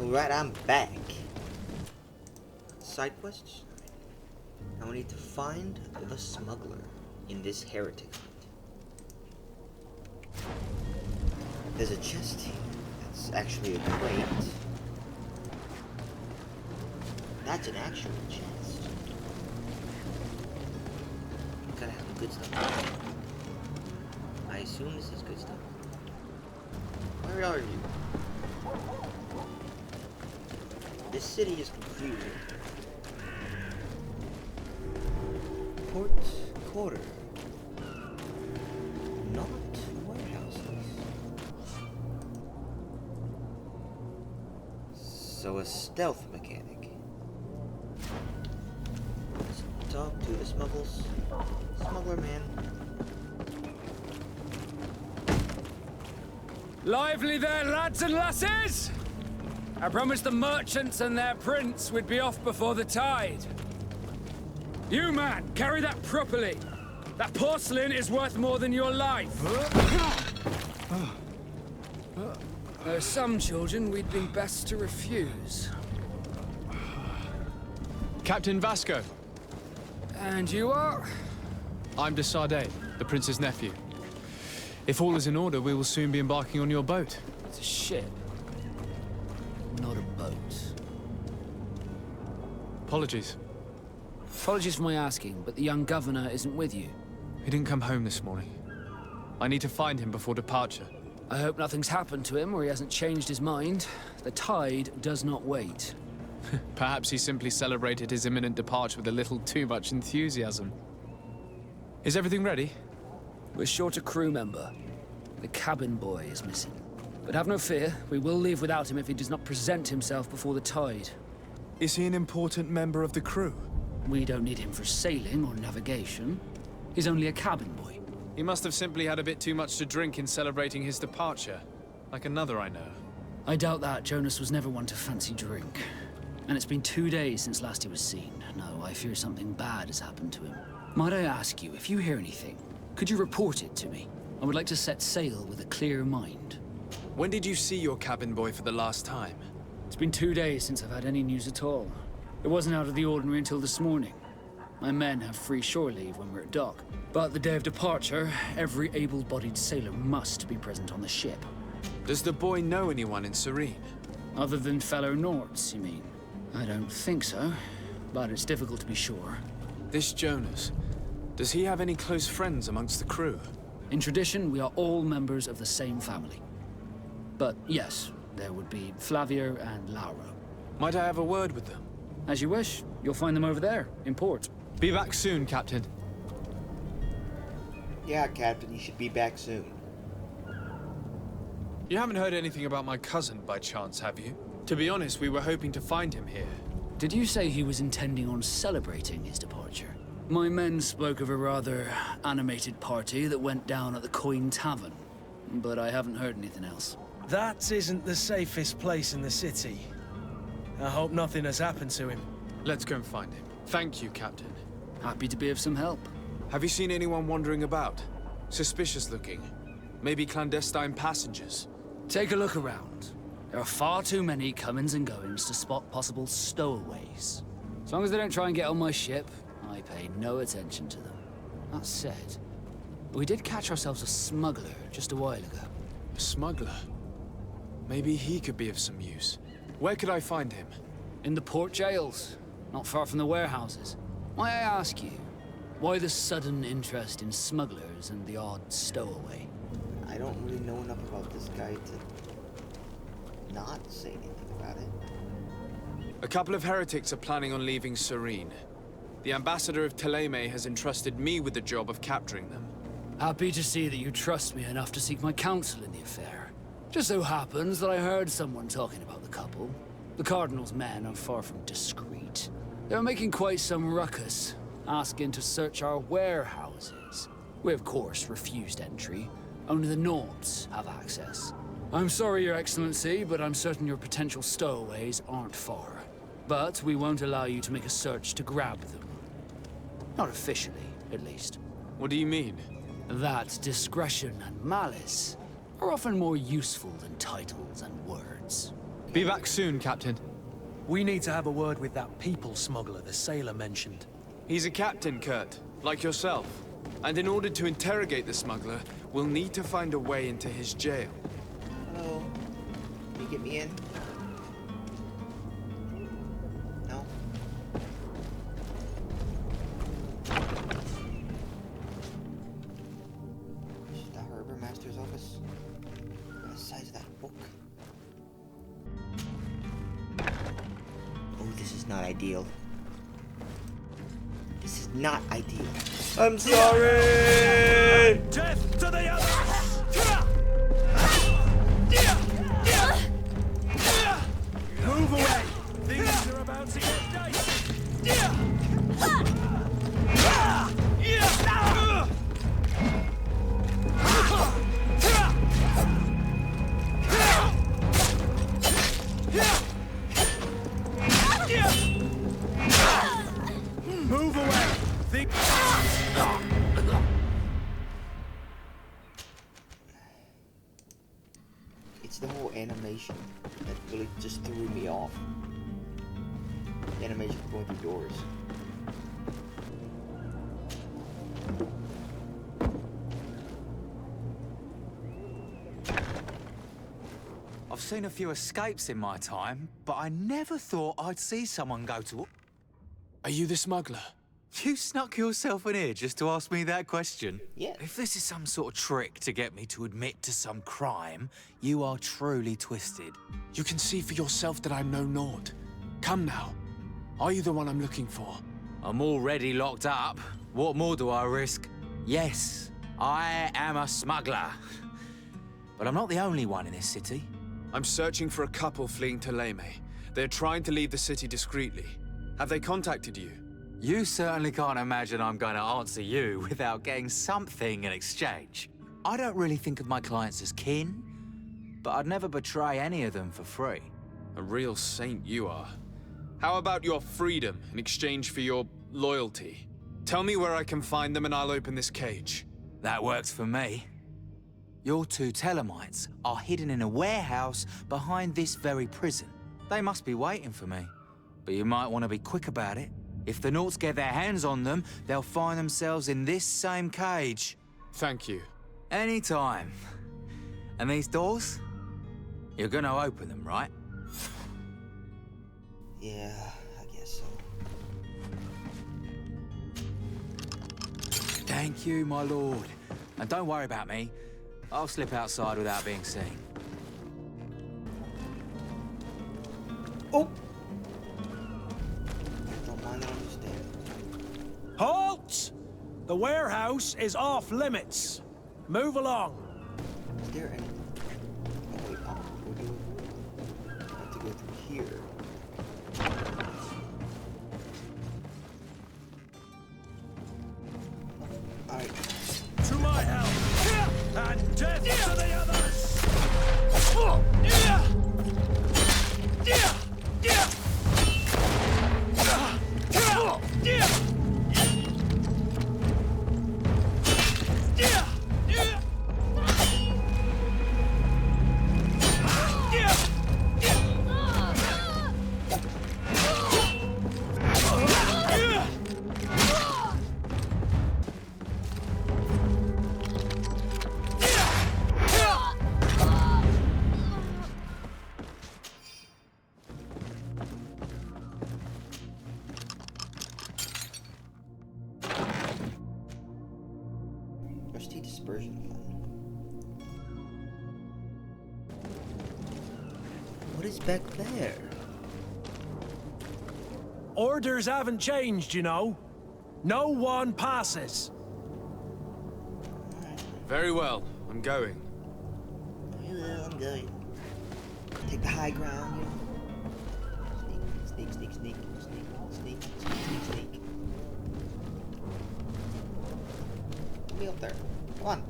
Alright, I'm back. Side quests? Now we need to find the smuggler in this heretic hunt. There's a chest here. That's actually a crate. That's an actual chest. Gotta have the good stuff. I assume this is good stuff. Where are you? This city is confusing. Port quarter. Not warehouses. So a stealth mechanic. Let's talk to the smuggler man. Lively there, lads and lasses! I promised the merchants and their prince we'd be off before the tide. You, man, carry that properly. That porcelain is worth more than your life. There are some children we'd be best to refuse. Captain Vasco. And you are? I'm de Sardet, the prince's nephew. If all is in order, we will soon be embarking on your boat. It's a ship. Not a boat. Apologies. Apologies for my asking, but the young governor isn't with you. He didn't come home this morning. I need to find him before departure. I hope nothing's happened to him or he hasn't changed his mind. The tide does not wait. Perhaps he simply celebrated his imminent departure with a little too much enthusiasm. Is everything ready? We're short a crew member. The cabin boy is missing. But have no fear, we will leave without him if he does not present himself before the tide. Is he an important member of the crew? We don't need him for sailing or navigation. He's only a cabin boy. He must have simply had a bit too much to drink in celebrating his departure. Like another I know. I doubt that. Jonas was never one to fancy drink. And it's been 2 days since last he was seen. No, I fear something bad has happened to him. Might I ask you, if you hear anything, could you report it to me? I would like to set sail with a clear mind. When did you see your cabin boy for the last time? It's been 2 days since I've had any news at all. It wasn't out of the ordinary until this morning. My men have free shore leave when we're at dock. But the day of departure, every able-bodied sailor must be present on the ship. Does the boy know anyone in Serene? Other than fellow Nords, you mean? I don't think so, but it's difficult to be sure. This Jonas, does he have any close friends amongst the crew? In tradition, we are all members of the same family. But yes, there would be Flavia and Laura. Might I have a word with them? As you wish. You'll find them over there, in port. Be back soon, Captain. Yeah, Captain, you should be back soon. You haven't heard anything about my cousin by chance, have you? To be honest, we were hoping to find him here. Did you say he was intending on celebrating his departure? My men spoke of a rather animated party that went down at the Coin Tavern, but I haven't heard anything else. That isn't the safest place in the city. I hope nothing has happened to him. Let's go and find him. Thank you, Captain. Happy to be of some help. Have you seen anyone wandering about? Suspicious looking. Maybe clandestine passengers? Take a look around. There are far too many comings and goings to spot possible stowaways. As long as they don't try and get on my ship, I pay no attention to them. That said, we did catch ourselves a smuggler just a while ago. A smuggler? Maybe he could be of some use. Where could I find him? In the port jails, not far from the warehouses. Might I ask you, why the sudden interest in smugglers and the odd stowaway? I don't really know enough about this guy to not say anything about it. A couple of heretics are planning on leaving Serene. The ambassador of Teleme has entrusted me with the job of capturing them. Happy to see that you trust me enough to seek my counsel in the affair. Just so happens that I heard someone talking about the couple. The Cardinal's men are far from discreet. They're making quite some ruckus, asking to search our warehouses. We, of course, refused entry. Only the Nords have access. I'm sorry, Your Excellency, but I'm certain your potential stowaways aren't far. But we won't allow you to make a search to grab them. Not officially, at least. What do you mean? That discretion and malice are often more useful than titles and words. Be back soon, Captain. We need to have a word with that people smuggler the sailor mentioned. He's a captain, Kurt, like yourself. And in order to interrogate the smuggler, we'll need to find a way into his jail. Hello. Can you get me in? No? This is the Harbor Master's office. What the size of that book? Oh, this is not ideal. This is not ideal. I'm sorry! Death to the others! Move away! Things are about to get dicey! Move away! It's the whole animation that really just threw me off. The animation going through doors. I've seen a few escapes in my time, but I never thought I'd see someone go to... Are you the smuggler? You snuck yourself in here just to ask me that question? Yeah. If this is some sort of trick to get me to admit to some crime, you are truly twisted. You can see for yourself that I'm no naught. Come now. Are you the one I'm looking for? I'm already locked up. What more do I risk? Yes, I am a smuggler. But I'm not the only one in this city. I'm searching for a couple fleeing to Leme. They're trying to leave the city discreetly. Have they contacted you? You certainly can't imagine I'm going to answer you without getting something in exchange. I don't really think of my clients as kin, but I'd never betray any of them for free. A real saint you are. How about your freedom in exchange for your loyalty? Tell me where I can find them and I'll open this cage. That works for me. Your two Telemites are hidden in a warehouse behind this very prison. They must be waiting for me, but you might want to be quick about it. If the Nauts get their hands on them, they'll find themselves in this same cage. Thank you. Anytime. And these doors? You're gonna open them, right? Yeah, I guess so. Thank you, my lord. And don't worry about me. I'll slip outside without being seen. Oh! Don't mind that I'm just there. Halt! The warehouse is off limits. Move along. Is there any... Oh wait, I have to go through here. Alright. To my help! And death to the others! Where's the dispersion button? What is back there? Orders haven't changed, you know. No one passes. Very well. I'm going. Hello, I'm going. Take the high ground, you know. Sneak, sneak, sneak, sneak, sneak, sneak, sneak, sneak. Get me up there. Come on.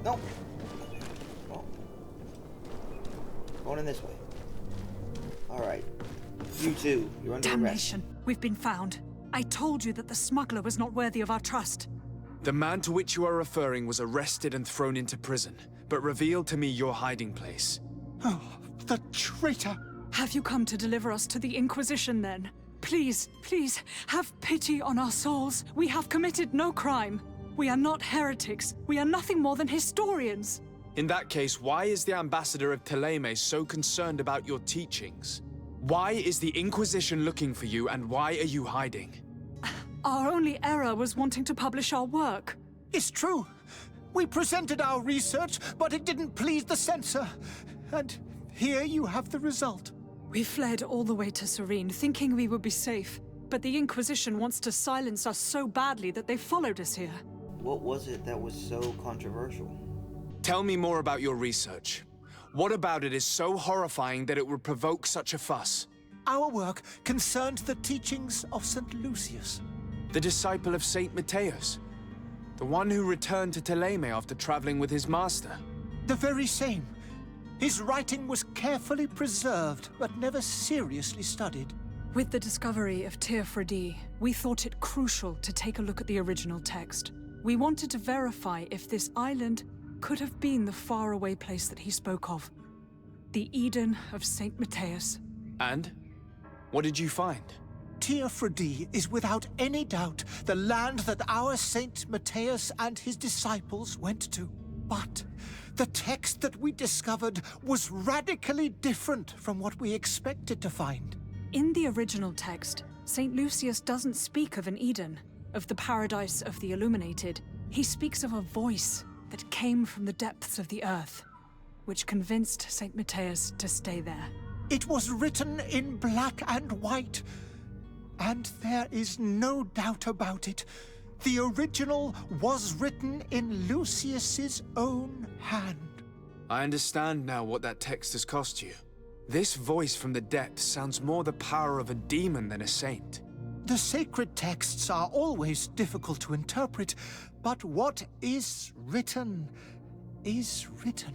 No. Oh. Going in this way. Alright. You two, you're under arrest. Damnation. We've been found. I told you that the smuggler was not worthy of our trust. The man to which you are referring was arrested and thrown into prison, but revealed to me your hiding place. Oh, the traitor! Have you come to deliver us to the Inquisition, then? Please, please, have pity on our souls. We have committed no crime. We are not heretics. We are nothing more than historians. In that case, why is the ambassador of Thélème so concerned about your teachings? Why is the Inquisition looking for you, and why are you hiding? Our only error was wanting to publish our work. It's true. We presented our research, but it didn't please the censor. And here you have the result. We fled all the way to Serene, thinking we would be safe. But the Inquisition wants to silence us so badly that they followed us here. What was it that was so controversial? Tell me more about your research. What about it is so horrifying that it would provoke such a fuss? Our work concerned the teachings of St. Lucius. The disciple of Saint Matthias? The one who returned to Thélème after traveling with his master? The very same. His writing was carefully preserved, but never seriously studied. With the discovery of Teofredi, we thought it crucial to take a look at the original text. We wanted to verify if this island could have been the faraway place that he spoke of. The Eden of Saint Matthias. And? What did you find? Teofredi is without any doubt the land that our Saint Matthias and his disciples went to. But the text that we discovered was radically different from what we expected to find. In the original text, St. Lucius doesn't speak of an Eden, of the paradise of the illuminated. He speaks of a voice that came from the depths of the earth, which convinced St. Matthias to stay there. It was written in black and white, and there is no doubt about it. The original was written in Lucius's own hand. I understand now what that text has cost you. This voice from the depths sounds more the power of a demon than a saint. The sacred texts are always difficult to interpret, but what is written is written.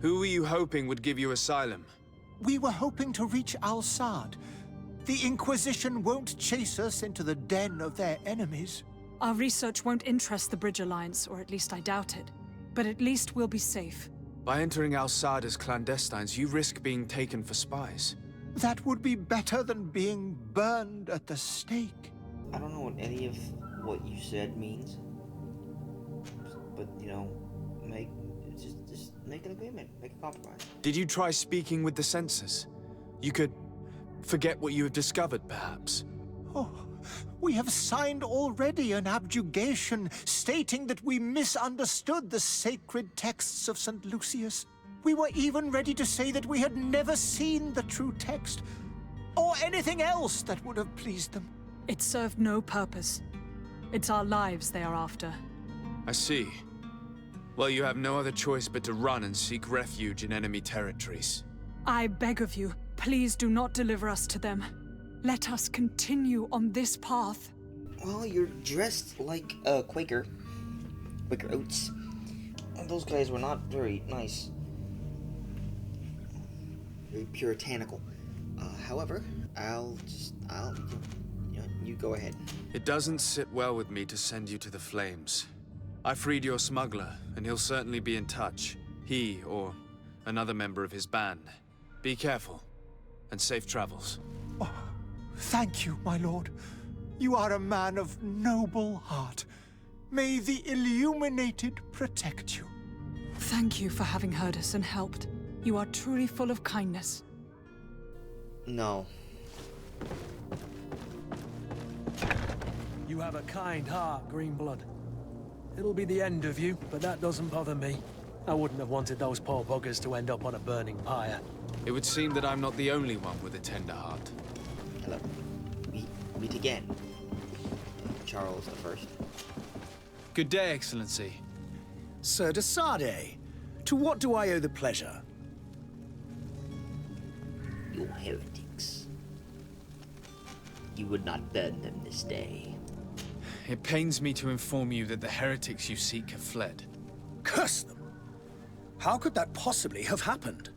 Who were you hoping would give you asylum? We were hoping to reach Al-Sad. The Inquisition won't chase us into the den of their enemies. Our research won't interest the Bridge Alliance, or at least I doubt it. But at least we'll be safe. By entering Al-Sad as clandestines, you risk being taken for spies. That would be better than being burned at the stake. I don't know what any of what you said means. But, you know, just make an agreement, make a compromise. Did you try speaking with the censors? You could forget what you have discovered, perhaps. Oh, we have signed already an abjugation stating that we misunderstood the sacred texts of St. Lucius. We were even ready to say that we had never seen the true text, or anything else that would have pleased them. It served no purpose. It's our lives they are after. I see. Well, you have no other choice but to run and seek refuge in enemy territories. I beg of you, please do not deliver us to them. Let us continue on this path. Well, you're dressed like a Quaker oats. And those guys were not very nice. Very puritanical. However, you go ahead. It doesn't sit well with me to send you to the flames. I freed your smuggler, and he'll certainly be in touch. He, or another member of his band. Be careful, and safe travels. Oh, thank you, my lord. You are a man of noble heart. May the Illuminated protect you. Thank you for having heard us and helped. You are truly full of kindness. No. You have a kind heart, Greenblood. It'll be the end of you, but that doesn't bother me. I wouldn't have wanted those poor buggers to end up on a burning pyre. It would seem that I'm not the only one with a tender heart. Hello. We meet again. Charles the First. Good day, Excellency. Sir de Sade, to what do I owe the pleasure? You heretics. You would not burn them this day. It pains me to inform you that the heretics you seek have fled. Curse them! How could that possibly have happened?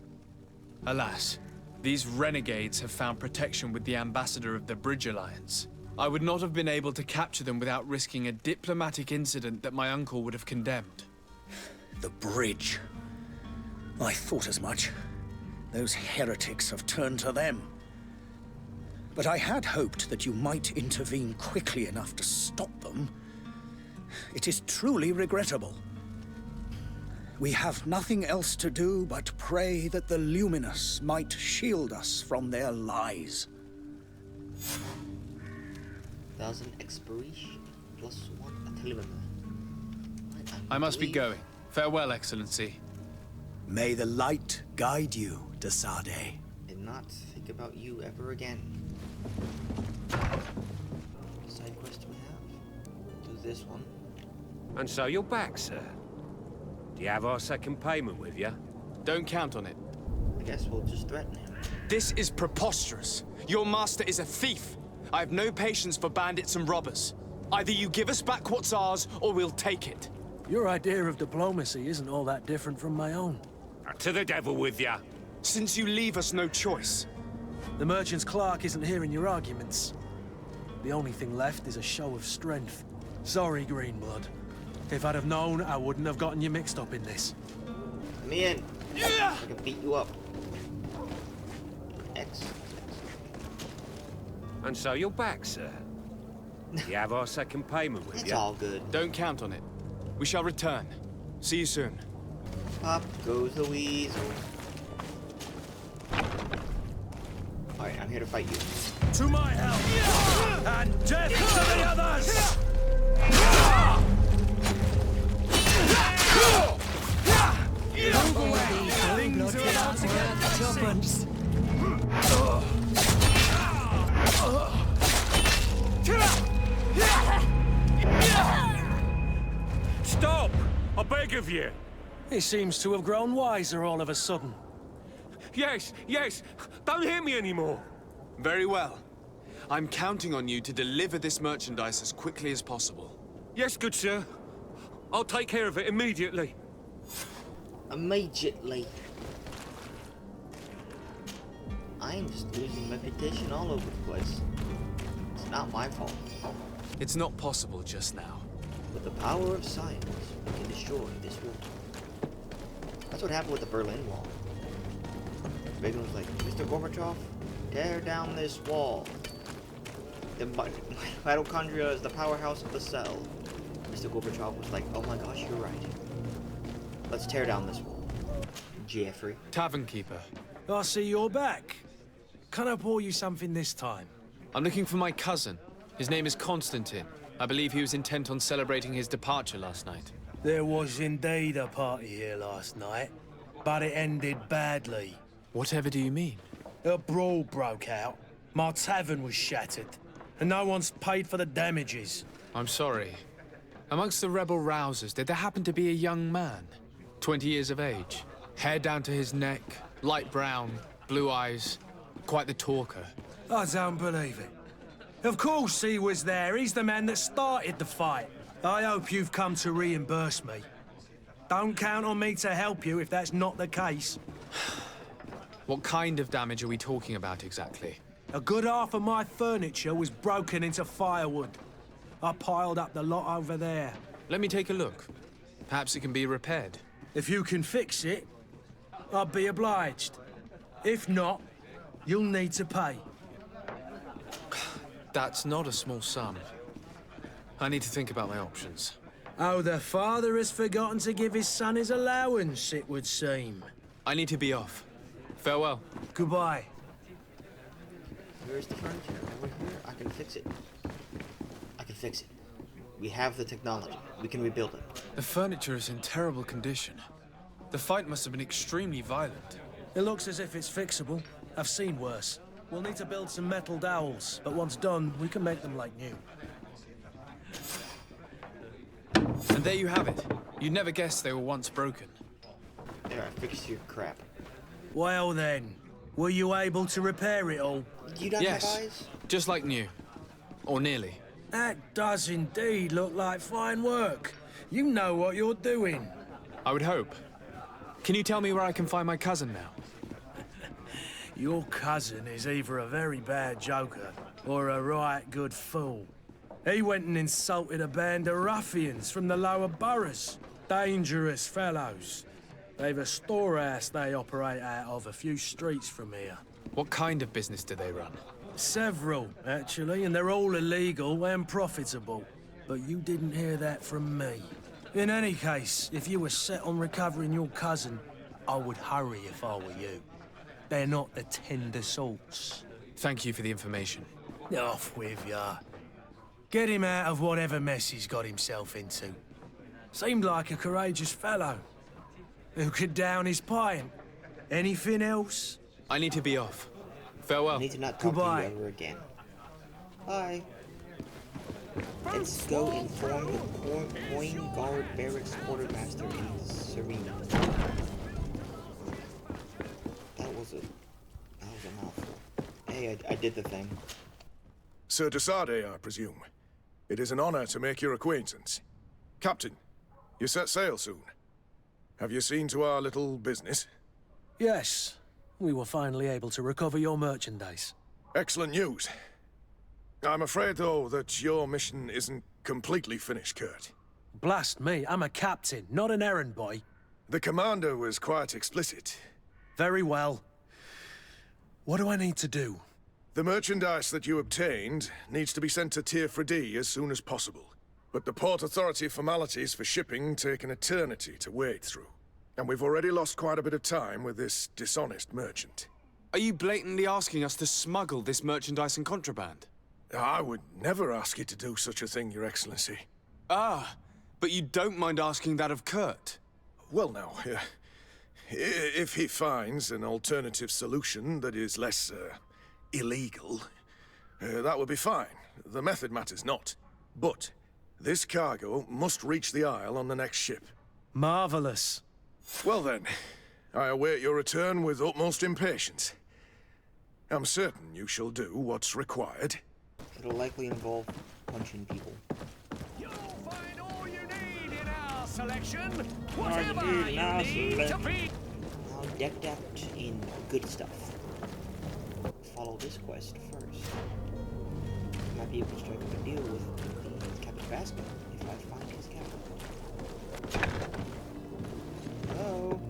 Alas, these renegades have found protection with the ambassador of the Bridge Alliance. I would not have been able to capture them without risking a diplomatic incident that my uncle would have condemned. The bridge. I thought as much. Those heretics have turned to them. But I had hoped that you might intervene quickly enough to stop them. It is truly regrettable. We have nothing else to do but pray that the Luminous might shield us from their lies. 1000 expiration plus 1 atelimum. I must be going. Farewell, Excellency. May the light guide you, Desade. And not think about you ever again. Side quest we have. Do this one. And so you're back, sir. Do you have our second payment with you? Don't count on it. I guess we'll just threaten him. This is preposterous. Your master is a thief. I have no patience for bandits and robbers. Either you give us back what's ours, or we'll take it. Your idea of diplomacy isn't all that different from my own. To the devil with you. Since you leave us no choice. The merchant's clerk isn't hearing your arguments. The only thing left is a show of strength. Sorry, Greenblood. If I'd have known, I wouldn't have gotten you mixed up in this. Come in. I can beat you up. X. And so you're back, sir. Do you have our second payment with It's you? all good. Don't count on it. We shall return. See you soon. Pop goes the weasel. Alright, I'm here to fight you. To my help! And death to the others! Move away! Cling to it all together! Stop! I beg of you! He seems to have grown wiser all of a sudden. Yes, yes! Don't hit me anymore! Very well. I'm counting on you to deliver this merchandise as quickly as possible. Yes, good sir. I'll take care of it immediately. Immediately. I am just losing reputation all over the place. It's not my fault. It's not possible just now. With the power of science, we can destroy this wall. That's what happened with the Berlin Wall. Reagan was like, Mr. Gorbachev, tear down this wall. The mitochondria is the powerhouse of the cell. Mr. Gorbachev was like, oh my gosh, you're right. Let's tear down this wall. Jeffrey. Tavern keeper. I see you're back. Can I pour you something this time? I'm looking for my cousin. His name is Constantine. I believe he was intent on celebrating his departure last night. There was indeed a party here last night, but it ended badly. Whatever do you mean? A brawl broke out. My tavern was shattered, and no one's paid for the damages. I'm sorry. Amongst the rebel rousers, did there happen to be a young man? 20 years of age. Hair down to his neck, light brown, blue eyes. Quite the talker. I don't believe it. Of course he was there. He's the man that started the fight. I hope you've come to reimburse me. Don't count on me to help you if that's not the case. What kind of damage are we talking about exactly? A good half of my furniture was broken into firewood. I piled up the lot over there. Let me take a look. Perhaps it can be repaired. If you can fix it, I'll be obliged. If not, you'll need to pay. That's not a small sum. I need to think about my options. Oh, the father has forgotten to give his son his allowance, it would seem. I need to be off. Farewell. Goodbye. Where's the furniture? Over here? I can fix it. I can fix it. We have the technology. We can rebuild it. The furniture is in terrible condition. The fight must have been extremely violent. It looks as if it's fixable. I've seen worse. We'll need to build some metal dowels, but once done, we can make them like new. And there you have it. You'd never guess they were once broken. There, I fixed your crap. Well then, were you able to repair it all? Do you not have Yes, eyes? just like new. Or nearly. That does indeed look like fine work. You know what you're doing. I would hope. Can you tell me where I can find my cousin now? Your cousin is either a very bad joker, or a right good fool. He went and insulted a band of ruffians from the lower boroughs. Dangerous fellows. They've a storehouse they operate out of a few streets from here. What kind of business do they run? Several, actually, and they're all illegal and profitable. But you didn't hear that from me. In any case, if you were set on recovering your cousin, I would hurry if I were you. They're not the tender sorts. Thank you for the information. Off with ya. Get him out of whatever mess he's got himself into. Seemed like a courageous fellow. Who could down his pint. Anything else? I need to be off. Farewell. I need to not talk Goodbye. to you ever again. Bye. Let's go inform the Coin Guard Barracks Quartermaster in Serene. That was a mouthful. Hey, I did the thing. Sir Desade, I presume. It is an honor to make your acquaintance. Captain, you set sail soon. Have you seen to our little business? Yes. We were finally able to recover your merchandise. Excellent news. I'm afraid, though, that your mission isn't completely finished, Kurt. Blast me, I'm a captain, not an errand boy. The commander was quite explicit. Very well. What do I need to do? The merchandise that you obtained needs to be sent to Tier 4D as soon as possible. But the Port Authority formalities for shipping take an eternity to wade through. And we've already lost quite a bit of time with this dishonest merchant. Are you blatantly asking us to smuggle this merchandise and contraband? I would never ask you to do such a thing, Your Excellency. Ah, but you don't mind asking that of Kurt? Well now, if he finds an alternative solution that is less, illegal, that would be fine. The method matters not. But this cargo must reach the Isle on the next ship. Marvelous. Well then, I await your return with utmost impatience. I'm certain you shall do what's required. It'll likely involve punching people. You'll find all you need in our selection. Whatever you need to be. Now decked out in good stuff. Follow this quest first. Might be able to strike up a deal with the Captain Vasco if I find his cabin. Hello?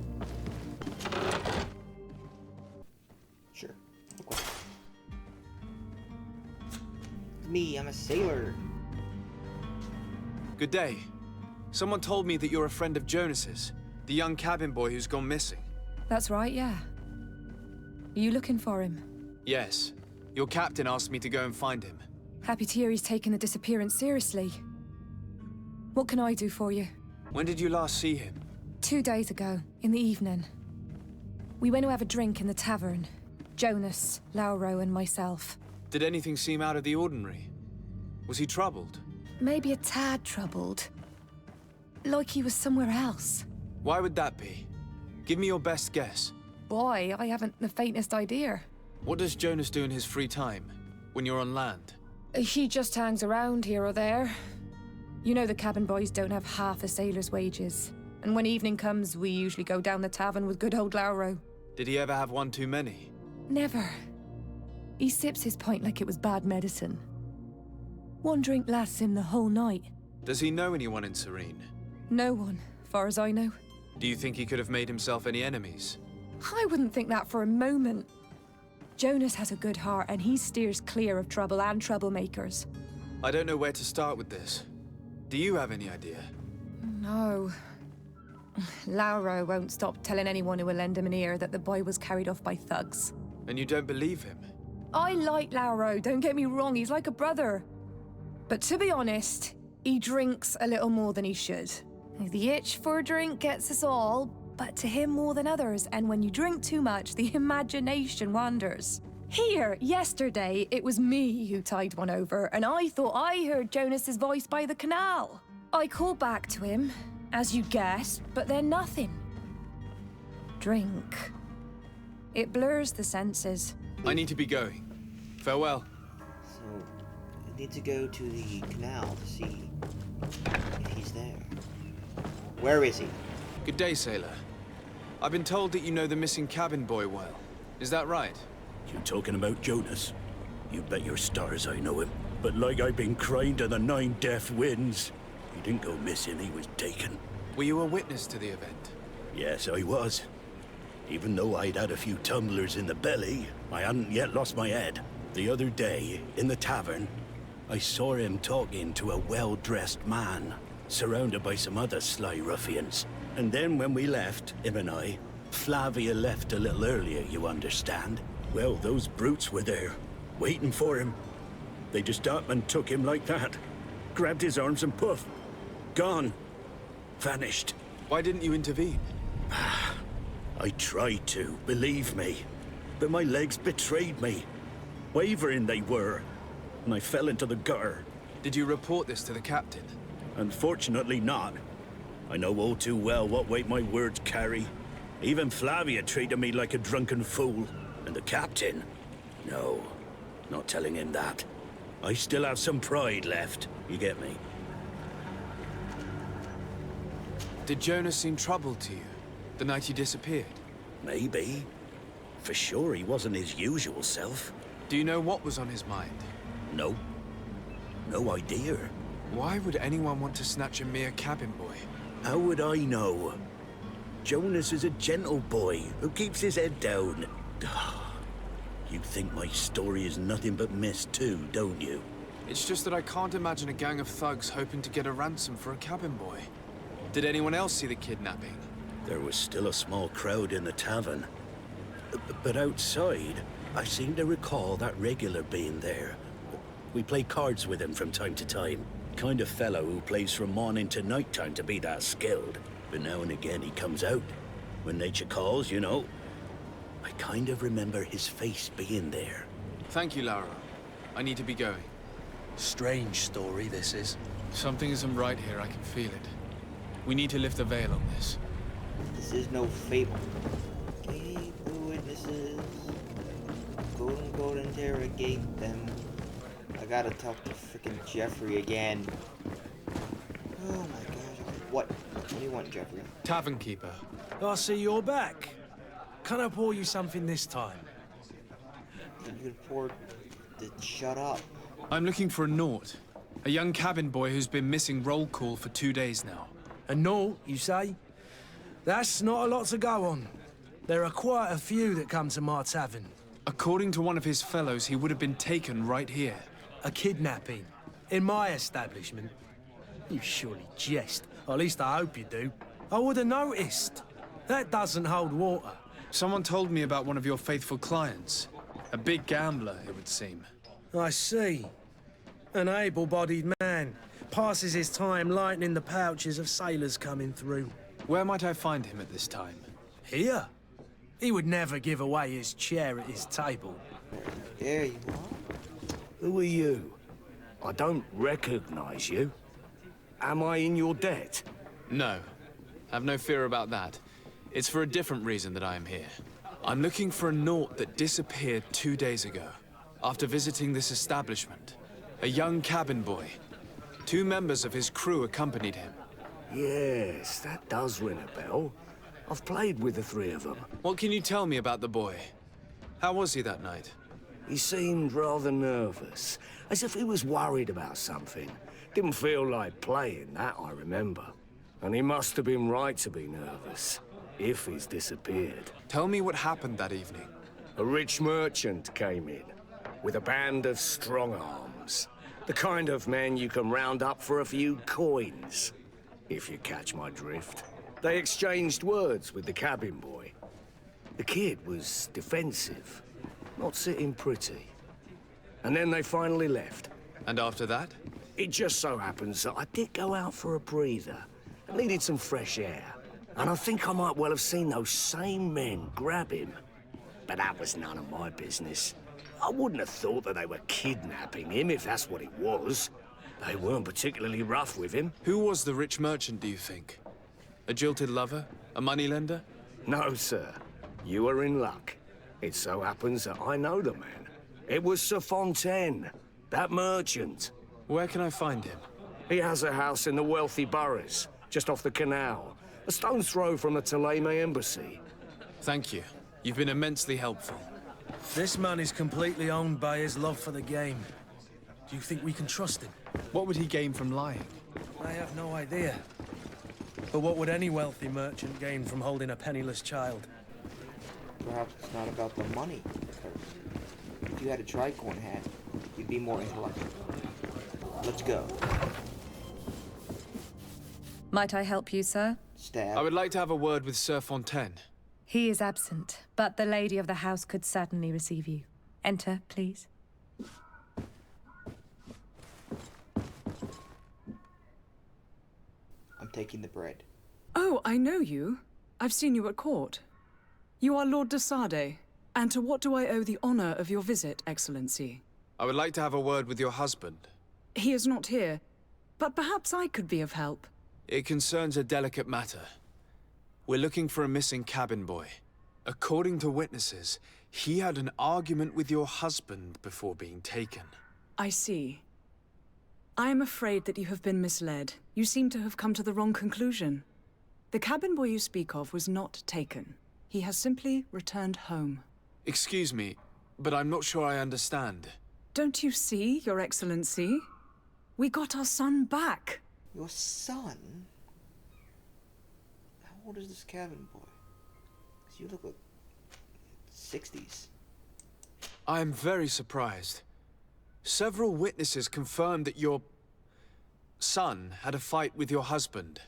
Sure. Okay. Me, I'm a sailor. Good day. Someone told me that you're a friend of Jonas's, the young cabin boy who's gone missing. That's right, yeah. Are you looking for him? Yes. Your captain asked me to go and find him. Happy to hear he's taken the disappearance seriously. What can I do for you? When did you last see him? 2 days ago, in the evening. We went to have a drink in the tavern. Jonas, Lauro, and myself. Did anything seem out of the ordinary? Was he troubled? Maybe a tad troubled. Like he was somewhere else. Why would that be? Give me your best guess. Boy, I haven't the faintest idea. What does Jonas do in his free time, when you're on land? He just hangs around here or there. You know the cabin boys don't have half a sailor's wages. And when evening comes, we usually go down the tavern with good old Lauro. Did he ever have one too many? Never. He sips his pint like it was bad medicine. One drink lasts him the whole night. Does he know anyone in Serene? No one, far as I know. Do you think he could have made himself any enemies? I wouldn't think that for a moment. Jonas has a good heart and he steers clear of trouble and troublemakers. I don't know where to start with this. Do you have any idea? No. Lauro won't stop telling anyone who will lend him an ear that the boy was carried off by thugs. And you don't believe him? I like Lauro, don't get me wrong, he's like a brother. But to be honest, he drinks a little more than he should. The itch for a drink gets us all, but to him more than others, and when you drink too much, the imagination wanders. Here, yesterday, it was me who tied one over, and I thought I heard Jonas's voice by the canal. I called back to him, as you guessed, but then nothing. Drink. It blurs the senses. I need to be going. Farewell. So, I need to go to the canal to see if he's there. Where is he? Good day, sailor. I've been told that you know the missing cabin boy well. Is that right? You talking about Jonas? You bet your stars I know him. But like I've been crying to the 9 death winds, he didn't go missing, he was taken. Were you a witness to the event? Yes, I was. Even though I'd had a few tumblers in the belly, I hadn't yet lost my head. The other day, in the tavern, I saw him talking to a well-dressed man, surrounded by some other sly ruffians. And then when we left, him and I, Flavia left a little earlier, you understand? Well, those brutes were there, waiting for him. They just up and took him like that. Grabbed his arms and poof. Gone. Vanished. Why didn't you intervene? I tried to, believe me. But my legs betrayed me. Wavering they were. And I fell into the gutter. Did you report this to the captain? Unfortunately not. I know all too well what weight my words carry. Even Flavia treated me like a drunken fool. And the captain? No, not telling him that. I still have some pride left, you get me? Did Jonas seem troubled to you, the night he disappeared? Maybe. For sure he wasn't his usual self. Do you know what was on his mind? No. No idea. Why would anyone want to snatch a mere cabin boy? How would I know? Jonas is a gentle boy who keeps his head down. You think my story is nothing but mist too, don't you? It's just that I can't imagine a gang of thugs hoping to get a ransom for a cabin boy. Did anyone else see the kidnapping? There was still a small crowd in the tavern. But outside, I seem to recall that regular being there. We play cards with him from time to time. Kind of fellow who plays from morning to night time to be that skilled. But now and again he comes out. When nature calls, you know. I kind of remember his face being there. Thank you, Lara. I need to be going. Strange story, this is. Something isn't right here, I can feel it. We need to lift the veil on this. This is no fable. Gave the witnesses. Quote unquote interrogate them. I gotta talk to freaking Jeffrey again. Oh my gosh. What do you want, Jeffrey? Tavern keeper. I see you're back. Can I pour you something this time? You could pour... Shut up. I'm looking for a Naut. A young cabin boy who's been missing roll call for 2 days now. A Naut, you say? That's not a lot to go on. There are quite a few that come to my tavern. According to one of his fellows, he would have been taken right here. A kidnapping? In my establishment? You surely jest. Or at least I hope you do. I would have noticed. That doesn't hold water. Someone told me about one of your faithful clients. A big gambler, it would seem. I see. An able-bodied man. Passes his time lightening the pouches of sailors coming through. Where might I find him at this time? Here? He would never give away his chair at his table. There you are. Who are you? I don't recognize you. Am I in your debt? No. Have no fear about that. It's for a different reason that I am here. I'm looking for a Naut that disappeared 2 days ago, after visiting this establishment. A young cabin boy. 2 members of his crew accompanied him. Yes, that does ring a bell. I've played with the 3 of them. What can you tell me about the boy? How was he that night? He seemed rather nervous, as if he was worried about something. Didn't feel like playing, that I remember. And he must have been right to be nervous, if he's disappeared. Tell me what happened that evening. A rich merchant came in, with a band of strong arms. The kind of men you can round up for a few coins, if you catch my drift. They exchanged words with the cabin boy. The kid was defensive, not sitting pretty. And then they finally left. And after that? It just so happens that I did go out for a breather. I needed some fresh air. And I think I might well have seen those same men grab him. But that was none of my business. I wouldn't have thought that they were kidnapping him, if that's what it was. They weren't particularly rough with him. Who was the rich merchant, do you think? A jilted lover? A moneylender? No, sir. You are in luck. It so happens that I know the man. It was Sir Fontaine, that merchant. Where can I find him? He has a house in the wealthy boroughs, just off the canal. A stone's throw from the Theleme embassy. Thank you. You've been immensely helpful. This man is completely owned by his love for the game. Do you think we can trust him? What would he gain from lying? I have no idea. But what would any wealthy merchant gain from holding a penniless child? Perhaps it's not about the money. If you had a tricorn hat, you'd be more intellectual. Let's go. Might I help you, sir? Stab. I would like to have a word with Sir Fontaine. He is absent, but the lady of the house could certainly receive you. Enter, please. I'm taking the bread. Oh, I know you. I've seen you at court. You are Lord de Sade. And to what do I owe the honor of your visit, Excellency? I would like to have a word with your husband. He is not here, but perhaps I could be of help. It concerns a delicate matter. We're looking for a missing cabin boy. According to witnesses, he had an argument with your husband before being taken. I see. I am afraid that you have been misled. You seem to have come to the wrong conclusion. The cabin boy you speak of was not taken. He has simply returned home. Excuse me, but I'm not sure I understand. Don't you see, Your Excellency? We got our son back. Your son? How old is this cabin boy? 'Cause you look like 60s. I am very surprised. Several witnesses confirmed that your son had a fight with your husband,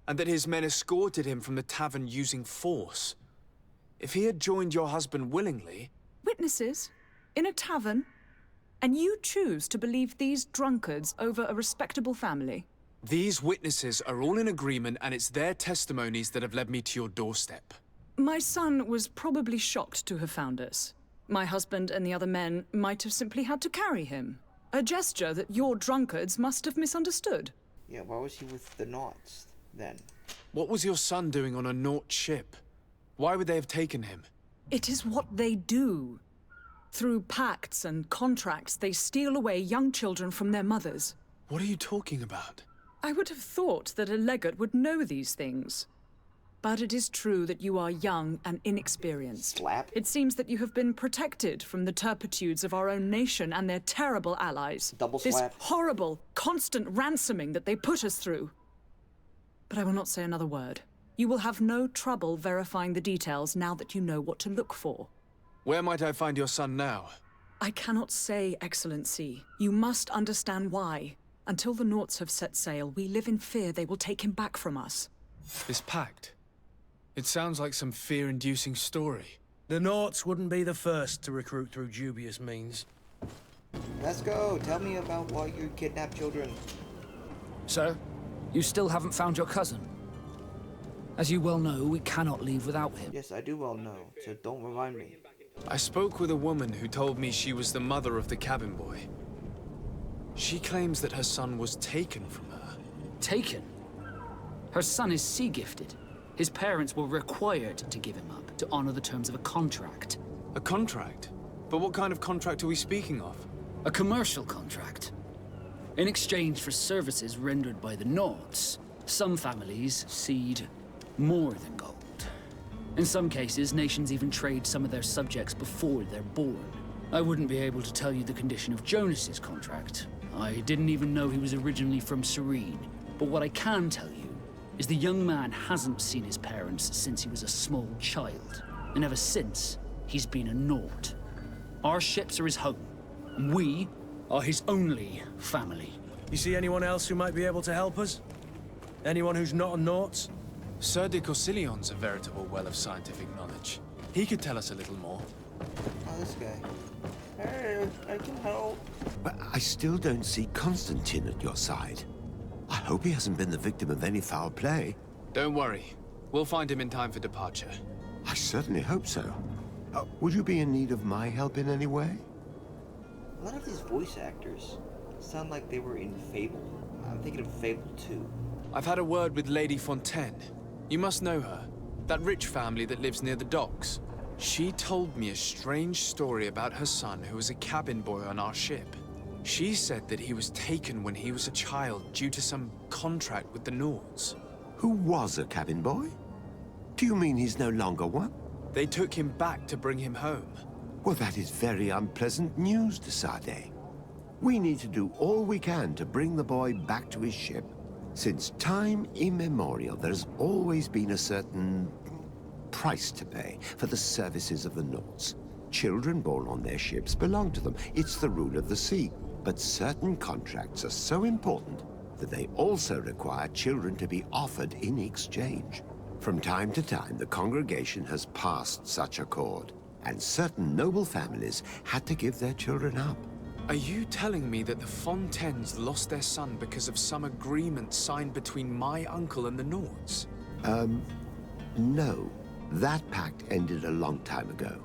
and that his men escorted him from the tavern using force. If he had joined your husband willingly... Witnesses? In a tavern? And you choose to believe these drunkards over a respectable family? These witnesses are all in agreement, and it's their testimonies that have led me to your doorstep. My son was probably shocked to have found us. My husband and the other men might have simply had to carry him. A gesture that your drunkards must have misunderstood. Yeah, why was he with the Naughts, then? What was your son doing on a Naut ship? Why would they have taken him? It is what they do. Through pacts and contracts, they steal away young children from their mothers. What are you talking about? I would have thought that a legate would know these things. But it is true that you are young and inexperienced. Slap. It seems that you have been protected from the turpitudes of our own nation and their terrible allies. Double slap. This horrible, constant ransoming that they put us through. But I will not say another word. You will have no trouble verifying the details now that you know what to look for. Where might I find your son now? I cannot say, Excellency. You must understand why. Until the Naughts have set sail, we live in fear they will take him back from us. This pact? It sounds like some fear-inducing story. The Naughts wouldn't be the first to recruit through dubious means. Let's go. Tell me about why you kidnap children. Sir, you still haven't found your cousin. As you well know, we cannot leave without him. Yes, I do well know, so don't remind me. I spoke with a woman who told me she was the mother of the cabin boy. She claims that her son was taken from her. Taken? Her son is sea-gifted. His parents were required to give him up to honor the terms of a contract. A contract? But what kind of contract are we speaking of? A commercial contract. In exchange for services rendered by the Naughts, some families cede more than gold. In some cases, nations even trade some of their subjects before they're born. I wouldn't be able to tell you the condition of Jonas's contract. I didn't even know he was originally from Serene. But what I can tell you is the young man hasn't seen his parents since he was a small child. And ever since, he's been a Naut. Our ships are his home, and we are his only family. You see anyone else who might be able to help us? Anyone who's not a Naughts? Sir de Corsillion's a veritable well of scientific knowledge. He could tell us a little more. Oh, this guy. Hey, I can help. But I still don't see Constantine at your side. I hope he hasn't been the victim of any foul play. Don't worry. We'll find him in time for departure. I certainly hope so. Would you be in need of my help in any way? A lot of these voice actors sound like they were in Fable. I'm thinking of Fable 2. I've had a word with Lady Fontaine. You must know her. That rich family that lives near the docks. She told me a strange story about her son who was a cabin boy on our ship. She said that he was taken when he was a child due to some contract with the Naughts. Who was a cabin boy? Do you mean he's no longer one? They took him back to bring him home. Well, that is very unpleasant news, de Sade. We need to do all we can to bring the boy back to his ship. Since time immemorial, there's always been a certain price to pay for the services of the Nauts. Children born on their ships belong to them. It's the rule of the sea. But certain contracts are so important that they also require children to be offered in exchange. From time to time, the congregation has passed such accord, and certain noble families had to give their children up. Are you telling me that the Fontaines lost their son because of some agreement signed between my uncle and the Nauts? No. That pact ended a long time ago.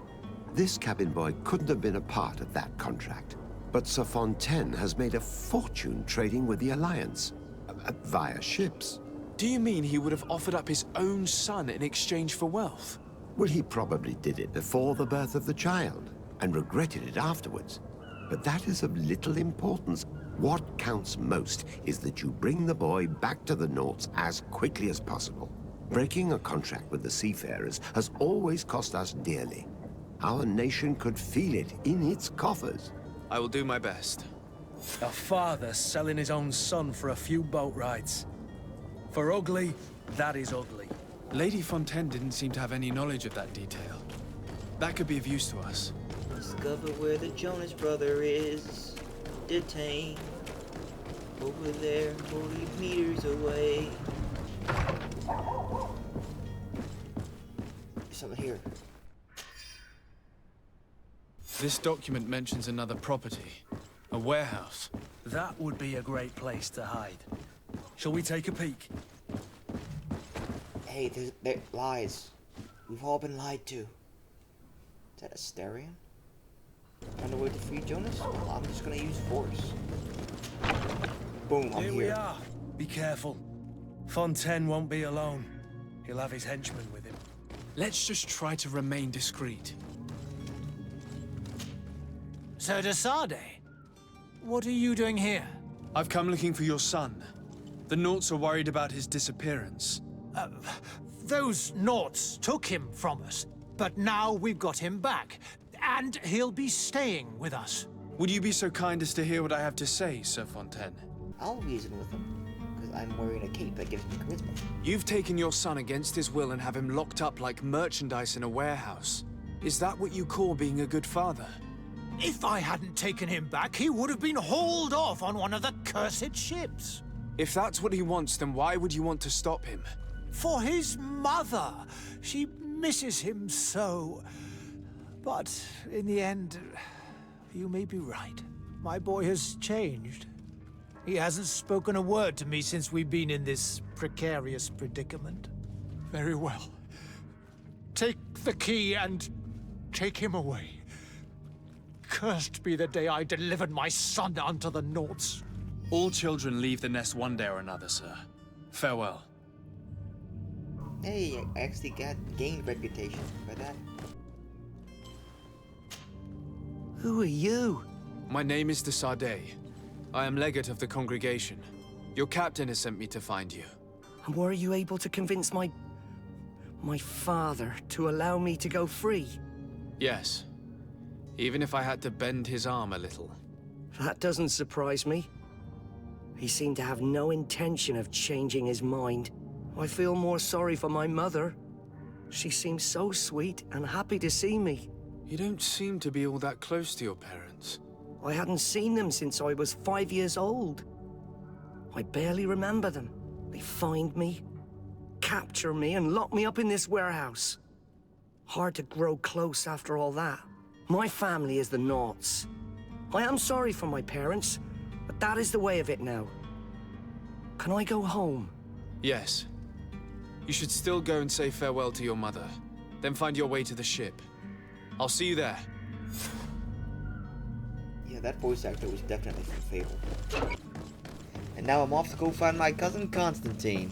This cabin boy couldn't have been a part of that contract. But Sir Fontaine has made a fortune trading with the Alliance, via ships. Do you mean he would have offered up his own son in exchange for wealth? Well, he probably did it before the birth of the child, and regretted it afterwards. But that is of little importance. What counts most is that you bring the boy back to the Nauts as quickly as possible. Breaking a contract with the seafarers has always cost us dearly. Our nation could feel it in its coffers. I will do my best. A father selling his own son for a few boat rides. For ugly, that is ugly. Lady Fontaine didn't seem to have any knowledge of that detail. That could be of use to us. Discover where the Jonas brother is. Detained. Over there, 40 meters away. There's something here. This document mentions another property. A warehouse. That would be a great place to hide. Shall we take a peek? Hey, there lies. We've all been lied to. Is that a Asterion? Find a way to free Jonas? Well, I'm just gonna use force. Boom, I'm here. Here we are. Be careful. Fontaine won't be alone. He'll have his henchmen with him. Let's just try to remain discreet. Sir de Sade, what are you doing here? I've come looking for your son. The Nauts are worried about his disappearance. Those Nauts took him from us, but now we've got him back, and he'll be staying with us. Would you be so kind as to hear what I have to say, Sir Fontaine? I'll reason with him, because I'm wearing a cape that gives me charisma. You've taken your son against his will and have him locked up like merchandise in a warehouse. Is that what you call being a good father? If I hadn't taken him back, he would have been hauled off on one of the cursed ships. If that's what he wants, then why would you want to stop him? For his mother. She misses him so. But in the end, you may be right. My boy has changed. He hasn't spoken a word to me since we've been in this precarious predicament. Very well. Take the key and take him away. Cursed be the day I delivered my son unto the Nauts. All children leave the nest one day or another, sir. Farewell. Hey, I actually gained reputation for that. Who are you? My name is de Sade. I am legate of the congregation. Your captain has sent me to find you. And were you able to convince my father to allow me to go free? Yes. Even if I had to bend his arm a little. That doesn't surprise me. He seemed to have no intention of changing his mind. I feel more sorry for my mother. She seems so sweet and happy to see me. You don't seem to be all that close to your parents. I hadn't seen them since I was 5 years old. I barely remember them. They find me, capture me, and lock me up in this warehouse. Hard to grow close after all that. My family is the Nauts. I am sorry for my parents, but that is the way of it now. Can I go home? Yes. You should still go and say farewell to your mother. Then find your way to the ship. I'll see you there. Yeah, that voice actor was definitely from Fable. And now I'm off to go find my cousin Constantine.